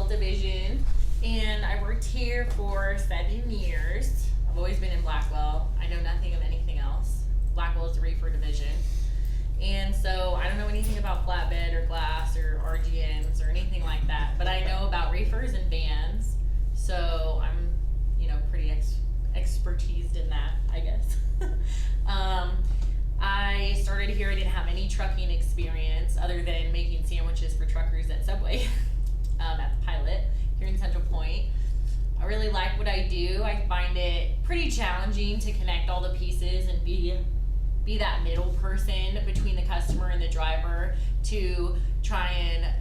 division, and I worked here for 7 years. I've always been in Blackwell. I know nothing of anything else. Blackwell is the reefer division. And so I don't know anything about flatbed or glass or RGNs or anything like that, but I know about reefers and vans. So I'm, pretty expertised in that, I guess. I started here. I didn't have any trucking experience other than making sandwiches for truckers at Subway at the Pilot here in Central Point. I really like what I do. I find it pretty challenging to connect all the pieces and be that middle person between the customer and the driver to try and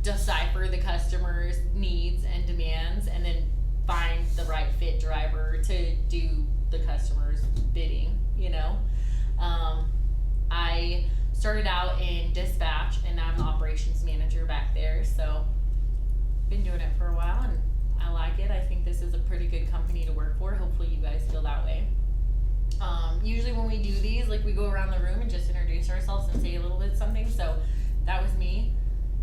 decipher the customer's needs and demands and then find the right fit driver to do the customer's bidding, I started out in dispatch and now I'm the operations manager back there, so been doing it for a while and I like it. I think this is a pretty good company to work for. Hopefully you guys feel that way. Usually when we do these, we go around the room and just introduce ourselves and say a little bit something. So that was me.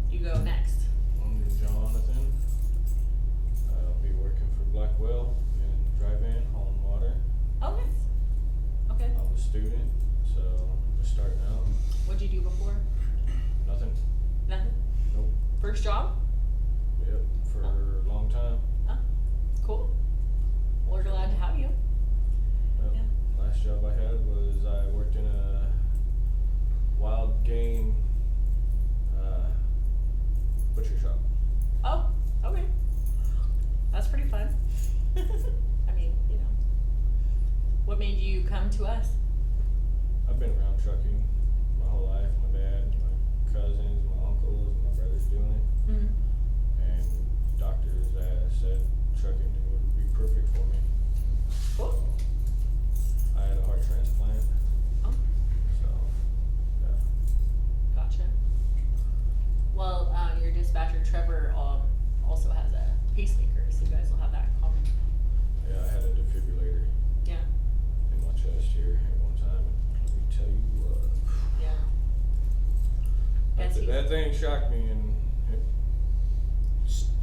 You go next. I'm Jonathan. I'll be working for Blackwell in drive-in, hauling water. Oh, nice. Okay. I'm a student, so I'm just starting out. What'd you do before? Nothing. Nothing? Nope. First job? Yep, for a long time. Oh, cool. Well, we're glad to have you. Yep. Yeah. Last job I had was I worked in a wild game butcher shop. Oh, okay. That's pretty fun. I mean, what made you come to us? I've been around trucking my whole life. My dad, my cousins, my uncles, and my brothers doing it. Mm-hmm. And doctors said trucking would be perfect for me. Cool. So, I had a heart transplant. Oh. So, yeah. Gotcha. Well, your dispatcher Trevor also has a pacemaker, so you guys will have that in common. Yeah, I had a defibrillator Yeah. in my chest here at one time. And let me tell you what. Yeah. That thing shocked me, and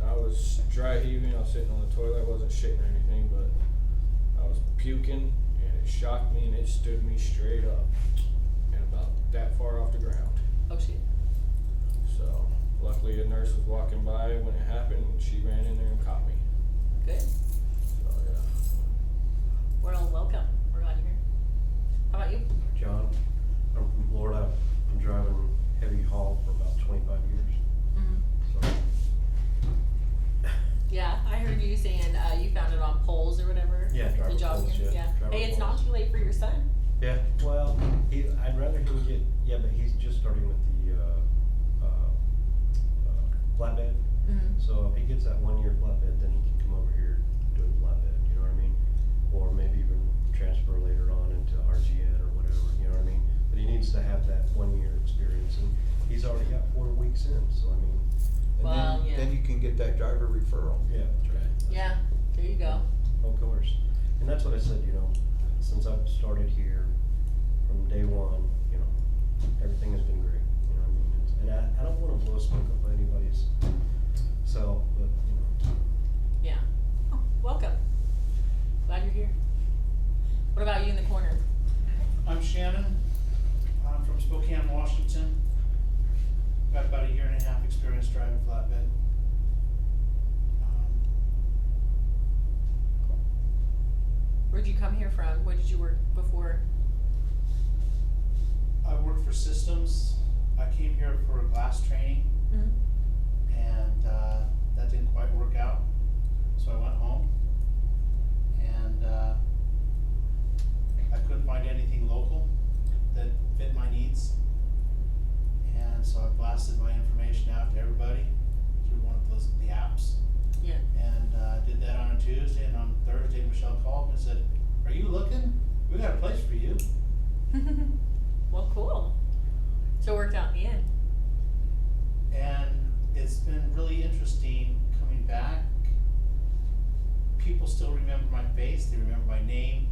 I was dry heaving. I was sitting on the toilet. I wasn't shitting or anything, but I was puking, and it shocked me, and it stood me straight up, and about that far off the ground. Oh shit. So luckily, a nurse was walking by when it happened, and she ran in there and caught me. Good. So yeah. Well, welcome. We're glad you're here. How about you? John, I'm from Florida. I'm driving heavy haul for about 25 years. Mm-hmm. So, Yeah, I heard you saying you found it on polls or whatever. yeah, The driver job polls, here. yeah. Driver Hey, it's polls. not too late for your son. Yeah, well, I'd rather him get, but he's just starting with the flatbed. Mm-hmm. So if he gets that 1 year flatbed, then he can come over here doing flatbed, you know what I mean? Or maybe even transfer later on into RGN or whatever, you know what I mean? But he needs to have that 1 year experience, and he's already got 4 weeks in, so I mean. And Well, then, yeah. then you can get that driver referral. Yeah, that's right. Yeah, there you go. Of course. And that's what I said, since I've started here from day one, everything has been great, you know what I mean? And I don't wanna blow smoke up anybody's self, but, Yeah. Oh, welcome. Glad you're here. What about you in the corner? I'm Shannon. I'm from Spokane, Washington. Got about 1.5 years experience driving flatbed. Where'd you come here from? What did you work before? I worked for Systems. I came here for glass training, Mm-hmm. and that didn't quite work out, so I went home. And I couldn't find anything local that fit my needs. And so I blasted my information out to everybody through one of the apps. Yeah. And did that on a Tuesday, and on Thursday Michelle called me and said, "Are you looking? We got a place for you." Well, cool. So it worked out in the end. And it's been really interesting coming back. People still remember my face, they remember my name,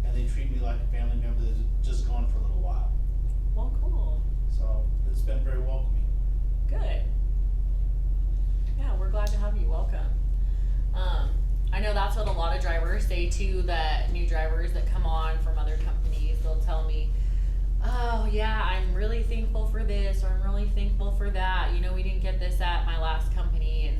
and they treat me like a family member that's just gone for a little while. Well, cool. So it's been very welcoming. Good. Yeah, we're glad to lot of drivers say too that new drivers that come on from other companies, they'll tell me, oh yeah, I'm really thankful for this, or I'm really thankful for that. You know, we didn't get this at my last company.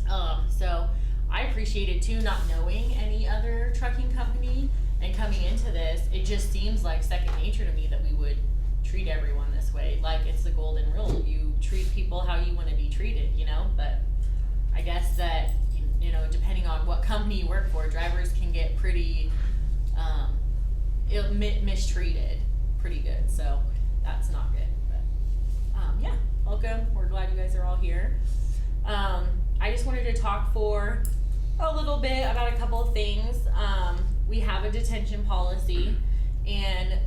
And so I appreciated too, not knowing any other trucking company and coming into this. It just seems like second nature to me that we would treat everyone this way. Like it's the golden rule. You treat people how you want to be treated, you know? But I guess that, you know, depending on what company you work for, drivers can get pretty mistreated pretty good. So that's not good. But yeah, welcome. We're glad you guys are all here. I just wanted to talk for a little bit about a couple of things. We have a detention policy, and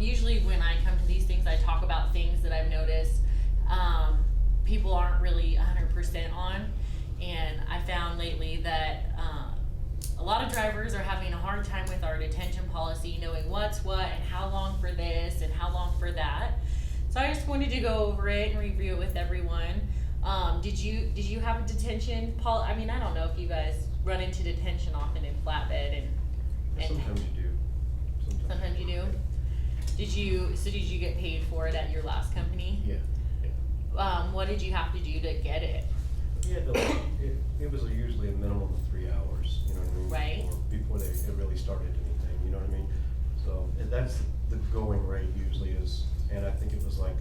usually when I come to these things, I talk about things that I've noticed people aren't really 100% on. And I found lately that a lot of drivers are having a hard time with our detention policy, knowing what's what and how long for this and how long for that. So I just wanted to go over it and review it with everyone. Did you have a detention policy? I mean, I don't know if you guys run into detention often in flatbed and Sometimes you do. sometimes you do. Did you get paid for it at your last company? Yeah. What did you have to do to get it? Yeah, it was usually a minimum of 3 hours, you know what I mean? Right. Before it really started anything, you know what I mean? So, and that's the going rate usually is, and I think it was like,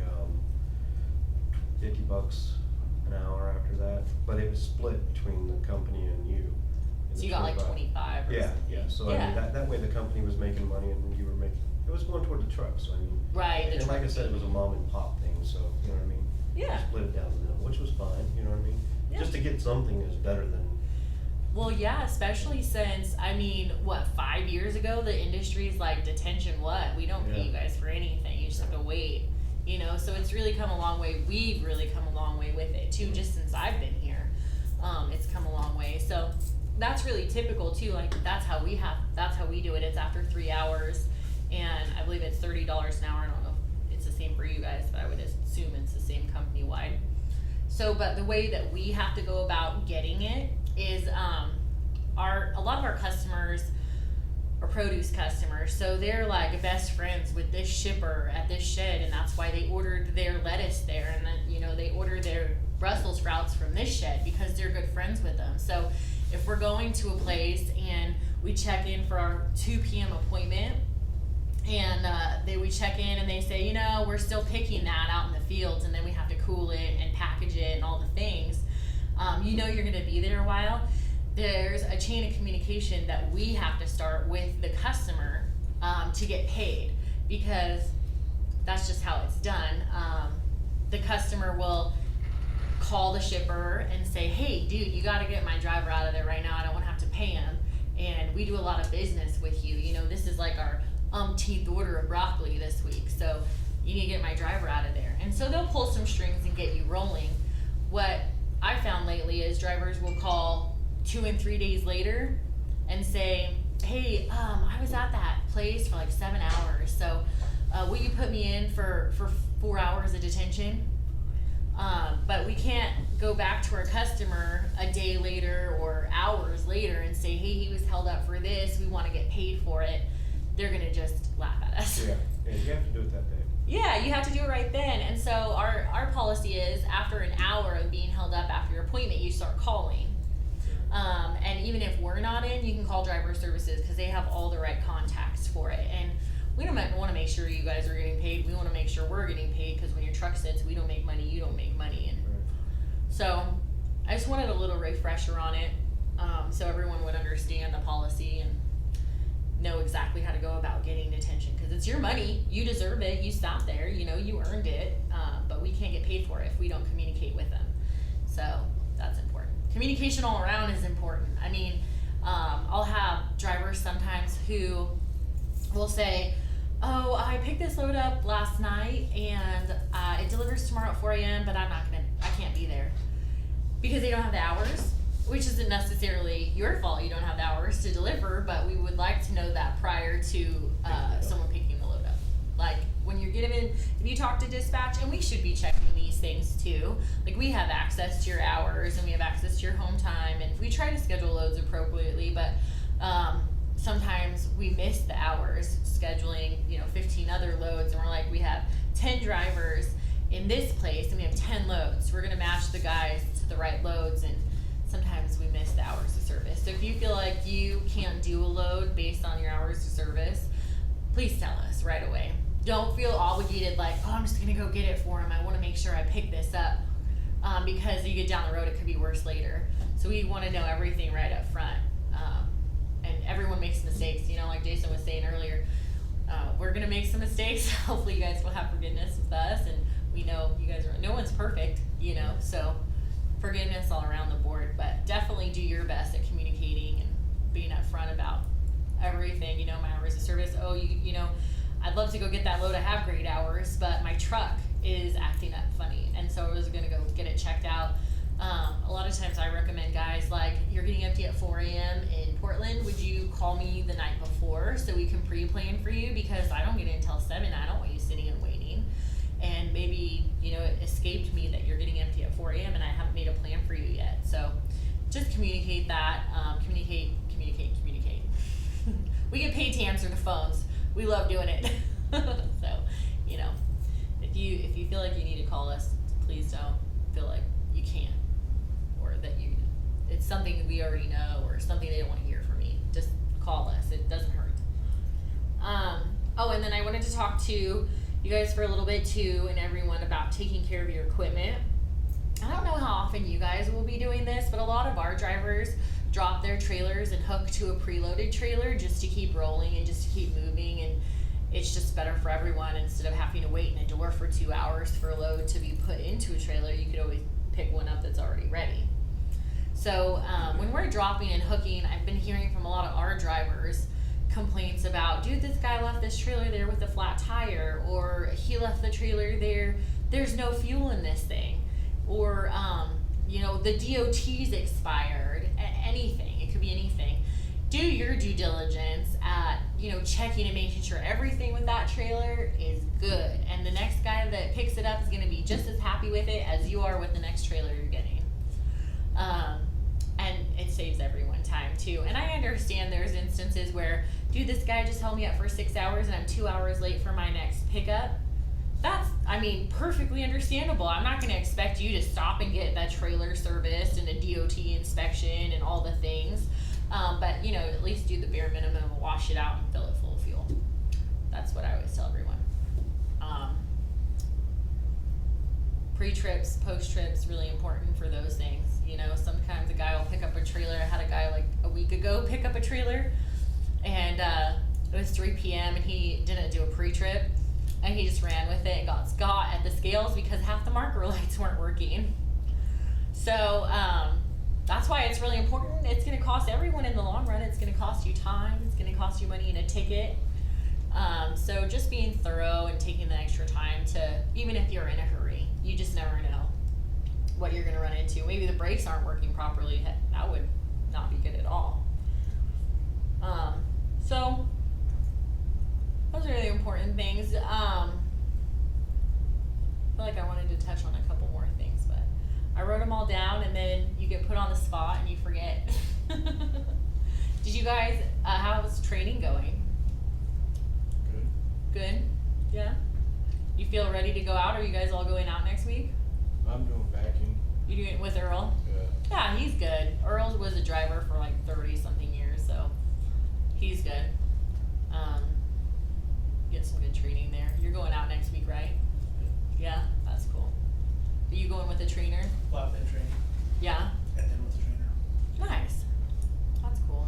$50 an hour after that, but it was split between the company and you. And So the you got like 25. 25 or Yeah, something. yeah, so I mean, that way the company was making money and you were making, it was going toward the truck, so I mean. Right, the And like I truck said, it was a mom and pop thing, so, you know what I mean? Yeah. Split it down the middle, which was fine, you know what I mean? Yeah. Just to get something is better than, Well, yeah, especially since, I mean, 5 years ago, the industry's like, detention what? We don't pay Yeah. you guys for anything, you just have to wait, you know? So it's really come a long way. We've really come a long way with it too, just since I've been here. It's come a long way. So that's really typical too, like that's how we do it. It's after 3 hours, and I believe it's $30 an hour. I don't know if it's the same for you guys, but I would assume it's the same company wide. So, but the way that we have to go about getting it is, a lot of our customers are produce customers, so they're like best friends with this shipper at this shed, and that's why they ordered their lettuce there, and then, you know, they order their Brussels sprouts from this shed because they're good friends with them. So if we're going to a place and we check in for our 2 p.m. appointment, and we check in and they say, you know, we're still picking that out in the fields, and then we have to cool it and package it and all the things, you know you're gonna be there a while. There's a chain of communication that we have to start with the customer to get paid, because that's just how it's done. The customer will call the shipper and say, hey dude, you gotta get my driver out of there right now, I don't wanna have to pay him, and we do a lot of business with you, you know, this is like our umpteenth order of broccoli this week, so you need to get my driver out of there. And so they'll pull some strings and get you rolling. What I found lately is drivers will call 2 and 3 days later and say, hey, I was at that place for like 7 hours, so will you put me in for 4 hours of detention? But we can't go back to our customer a day later or hours later and say, hey, he was held up for this, we want to get paid for it. They're gonna just laugh at us. yeah, and you have to do it that day. Yeah, you have to do it right then. And so our policy is, after an hour of being held up after your appointment, you start calling. And even if we're not in, you can call driver services, because they have all the right contacts for it. And we don't want to make sure you guys are getting paid. We want to make sure we're getting paid, because when your truck sits, we don't make money, you don't make money. And so I just wanted a little refresher on it, so everyone would understand the policy and know exactly how to go about getting detention, because it's your money, you deserve it, you sat there, you know, you earned it, but we can't get paid for it if we don't communicate with them. So that's important. Communication all around is important. I mean, I'll have drivers sometimes who will say, oh, I picked this load up last night and it delivers tomorrow at 4 a.m., but I can't be there, because they don't have the hours, which isn't necessarily your fault. You don't have the hours to deliver, but we would like to know that prior to someone picking the load up. Like when you're getting in, if you talk to dispatch, and we should be checking these things too. Like, we have access to your hours and we have access to your home time, and we try to schedule loads appropriately, but sometimes we miss the hours scheduling, 15 other loads, and we're like, we have 10 drivers in this place and we have 10 loads. We're gonna match the guys to the right loads, and sometimes we miss the hours of service. So if you feel like you can't do a load based on your hours of service, please tell us right away. Don't feel obligated like, oh, I'm just gonna go get it for him. I wanna make sure I pick this up, because you get down the road, it could be worse later. So we wanna know everything right up front. And everyone makes mistakes, like Jason was saying earlier. We're gonna make some mistakes. Hopefully you guys will have forgiveness with us, and we know you guys no one's perfect, so forgiveness all around the board, but definitely do your best at communicating and being upfront about everything. My hours of service. Oh, I'd love to go get that load. I have great hours, but my truck is acting up funny, and so I was gonna go get it checked out. A lot of times I recommend guys, like, you're getting empty at 4 a.m. in Portland, would you call me the night before so we can pre-plan for you, because I don't get in until 7. I don't want you sitting and waiting, and maybe it escaped me that you're getting empty at 4 a.m. and I haven't made a plan for you yet. So just communicate that. Communicate. We get paid to answer the phones. We love doing it. So if you feel like you need to call us, please don't feel like you can't, or that it's something that we already know, or something they don't want to hear from me. Just call us. It doesn't hurt. And then I wanted to talk to you guys for a little bit too, and everyone, about taking care of your equipment. I don't know how often you guys will be doing this, but a lot of our drivers drop their trailers and hook to a preloaded trailer just to keep rolling and just to keep moving, and it's just better for everyone. Instead of having to wait in a door for 2 hours for a load to be put into a trailer, you could always pick one up that's already ready. So when we're dropping and hooking, I've been hearing from a lot of our drivers complaints about, dude, this guy left this trailer there with a flat tire, or he left the trailer there, there's no fuel in this thing, or the DOT's expired. Anything, it could be anything. Do your due diligence at checking and making sure everything with that trailer is good, and the next guy that picks it up is going to be just as happy with it as you are with the next trailer you're getting. And it saves everyone time too. And I understand there's instances where, dude, this guy just held me up for 6 hours and I'm 2 hours late for my next pickup. That's, perfectly understandable. I'm not going to expect you to stop and get that trailer serviced and a DOT inspection and all the things. But at least do the bare minimum, wash it out and fill it full of fuel. That's what I always tell everyone. Pre-trips, post-trips, really important for those things. Sometimes a guy will pick up a trailer. I had a guy like a week ago pick up a trailer, and it was 3 p.m. and he didn't do a pre-trip, and he just ran with it and got at the scales because half the marker lights weren't working. So that's why it's really important. It's going to cost everyone in the long run. It's going to cost you time. It's going to cost you money in a ticket. So just being thorough and taking the extra time to, even if you're in a hurry, you just never know what you're going to run into. Maybe the brakes aren't working properly. That would not be good at all. So those are really important things. I feel like I wanted to touch on a couple more things, but I wrote them all down, and then you get put on the spot and you forget. Did you guys, how's training going? Good? Yeah? You feel ready to go out? Are you guys all going out next week? I'm doing vacuum. You doing it with Earl? Yeah. Yeah, he's good. Earl was a driver for like 30 something years, so he's good. Get some good training there. You're going out next week, right? Yeah, that's cool. Are you going with a trainer? Flatbed training, Yeah? and then with the trainer. Nice. That's cool.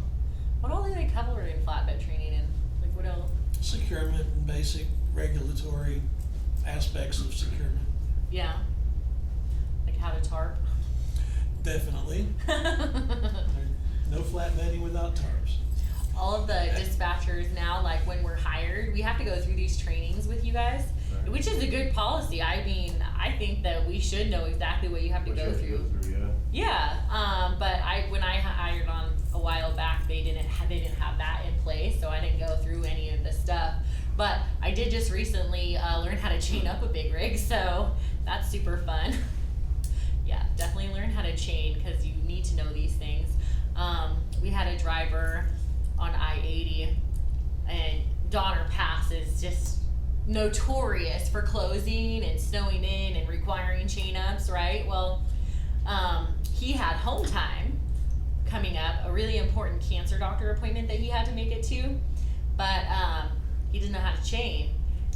What all do they cover in flatbed training, and like what else? Securement and basic regulatory aspects of securement. Yeah. Like how to tarp? Definitely. No flatbedding without tarps. All of the dispatchers now, like when we're hired, we have to go through these trainings with you guys, Right. which is a good policy. I think that we should know exactly what you have to What you go have to through. yeah. Yeah, but when I hired on a while back, they didn't have that in place, so I didn't go through any of the stuff. But I did just recently learn how to chain up a big rig, so that's super fun. Yeah, definitely learn how to chain, cause you need to know these things. We had a driver on I-80, and Donner Pass is just notorious for closing and snowing in and requiring chain ups, right? Well, he had home time coming up, a really important cancer doctor appointment that he had to make it to, but he didn't know how to chain,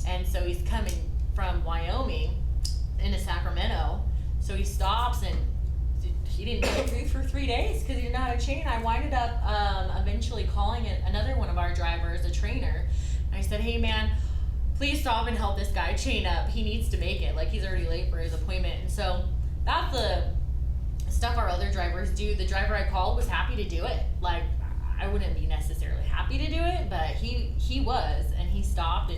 and so he's coming from Wyoming into Sacramento, so he stops, and he didn't get through for 3 days because he didn't know how to chain. I winded up eventually calling another one of our drivers, a trainer, and I said, hey man, please stop and help this guy chain up. He needs to make it. Like, he's already late for his appointment. And so that's the stuff our other drivers do. The driver I called was happy to do it. Like, I wouldn't be necessarily happy to do it, but he was, and he stopped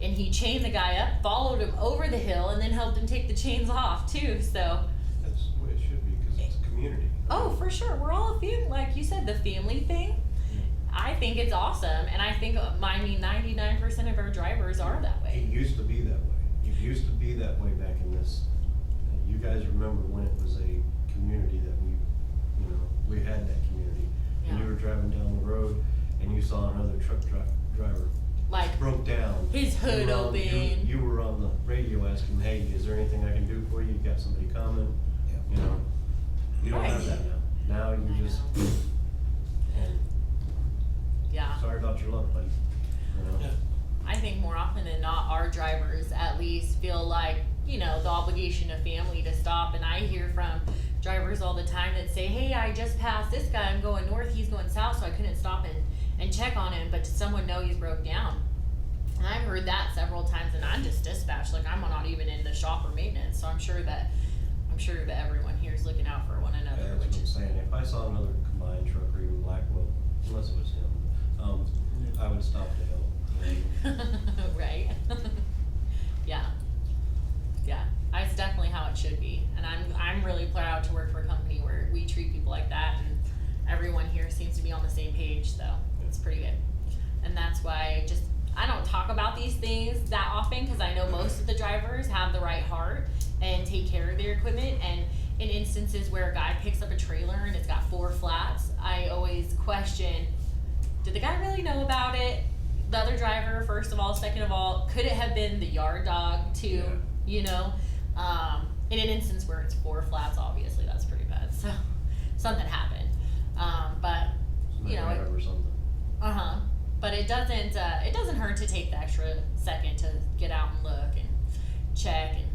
and he chained the guy up, followed him over the hill, and then helped him take the chains off too. So That's the way it should be, because it's a community. oh, for sure, we're all a family. Like you said, the family thing. I think it's awesome, and I think 99% of our drivers are that It way. used to be that way. It used to be that way back in this, you guys remember when it was a community that we had that community. And you Yeah. were driving down the road and you saw another truck driver Like, broke down. his hood You were on- open. You were on the radio asking, hey, is there anything I can do for you? You got somebody coming, you know? You don't have that now. Now I you just, know. and Yeah. sorry about your luck, buddy, you know? Yeah. I think more often than not, our drivers at least feel like, the obligation of family to stop. And I hear from drivers all the time that say, hey, I just passed this guy, I'm going north, he's going south, so I couldn't stop and check on him, but does someone know he's broke down? And I've heard that several times, and I'm just dispatched, like I'm not even in the shop or maintenance, so I'm sure that everyone here is looking out for one another, Yeah, that's which what I'm is, saying. If I saw another combined truck or even Blackwell, unless it was him, I would stop to help. right? Yeah. Yeah, that's definitely how it should be, and I'm really proud to work for a company where we treat people like that, and everyone here seems to be on the same page, so it's pretty good. And that's why I don't talk about these things that often, because I know most of the drivers have the right heart and take care of their equipment. And in instances where a guy picks up a trailer and it's got 4 flats, I always question, did the guy really know about it? The other driver, first of all. Second of all, could it have been the yard dog too? In an instance where it's 4 flats, obviously that's pretty bad, so something happened. But Or something. but it doesn't hurt to take the extra second to get out and look and check and